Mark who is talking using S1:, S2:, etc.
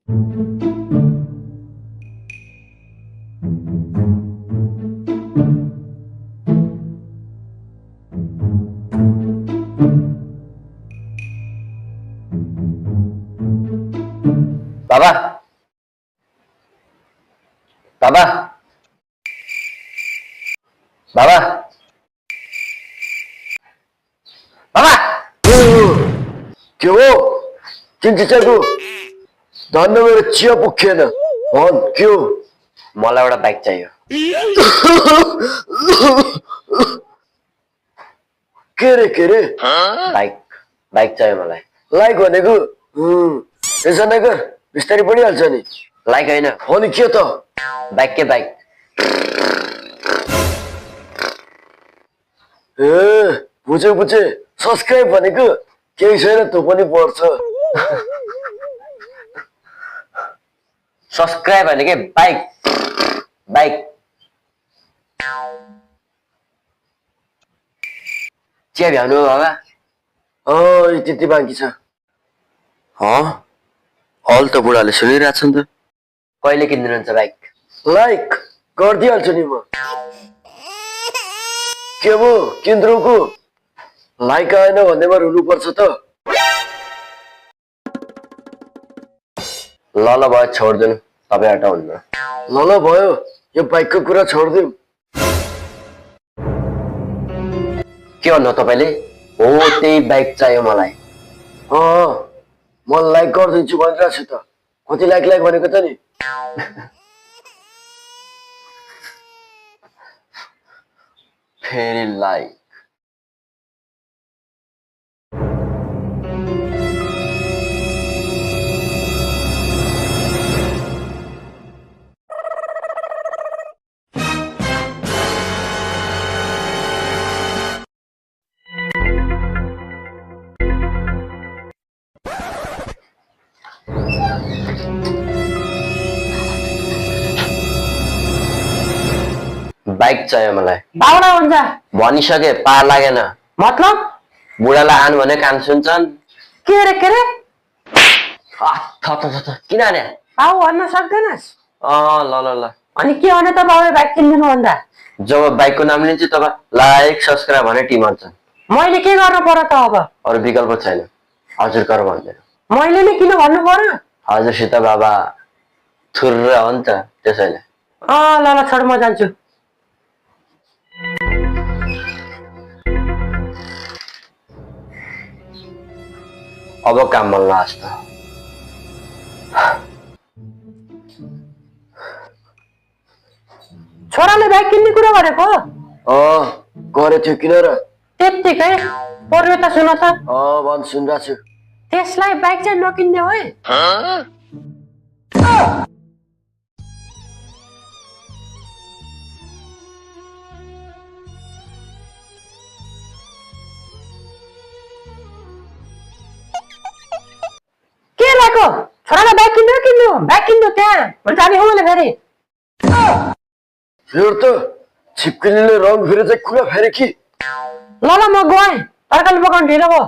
S1: बाबा बाबा बाबा बाबा
S2: के हो किन चिचाको धन्न मेरो चिया पुगेन भन के हो
S1: मलाई एउटा बाइक चाहियो
S2: के रे
S1: बाइक बाइक चाहियो मलाई
S2: लाइक भनेको टेन्सन नगर बिस्तारै बढिहाल्छ नि
S1: लाइक होइन
S2: हो नि के त
S1: बाइक के बाइक
S2: ए बुझे सब्सक्राइब भनेको केही छैन त्यो पनि पर्छ
S1: सब्सक्राइब भनेकै बाइक बाइक चिया भ्याउनु हो बाबा
S2: त्यति बाँकी छ हल त बुढाले सुनिरहेछ नि त
S1: कहिले किनिदिनुहुन्छ बाइक
S2: लाइक गरिदिइहाल्छु नि म के भो किन्द्रुको लाइक आएन भन्नेमा रुनुपर्छ त
S1: ल भयो छोडिदिनु तपाईँ हटाउनु
S2: ल भयो यो बाइकको कुरा छोडिदिउँ
S1: के भन्नु तपाईँले हो त्यही बाइक चाहियो मलाई
S2: म लाइक गरिदिन्छु भनिरहेको छु त कति लाइक भनेको त नि
S1: फेरि लाइक बाइक चाहियो मलाई
S3: बाउडा हुन्छ
S1: भनिसके पार लागेन
S3: मतलब
S1: बुढालाई आन भने कान सुन्छन्
S3: के रे
S1: किन आने
S3: बाउ भन्न सक्दैनस्
S1: ल
S3: अनि के भने त बाउले बाइक किनिदिनु भन्दा
S1: जब बाइकको नाम लिन्छु तब लाइक सब्सक्राइब भने टिम हाल्छन्
S3: मैले के गर्नु पर्यो त अब
S1: अरू विकल्प छैन हजुर कर भन्दैन
S3: मैले नै किन भन्नु पर्यो
S1: हजुरसित बाबा थुर्र हो नि त त्यसैले
S3: ल छोड म जान्छु
S1: अब काम मन लाग्छ
S3: छोराले बाइक किन्ने कुरा गरेको
S2: गरेको थियो किन र
S3: त्यत्तिकै पर्यो त सुन त
S2: भन् सुनिरहेको छु
S3: त्यसलाई बाइक चाहिँ नकिन्ने है के लाग्यो छोरालाई बाइक किन्नु त्यहाँ जाने हो मैले फेरि
S2: फेरि त छिप्किलीले रङ फेरि चाहिँ कुरा फेरि कि
S3: ल म गएँ तरकारी पकाउनु ढिलो भयो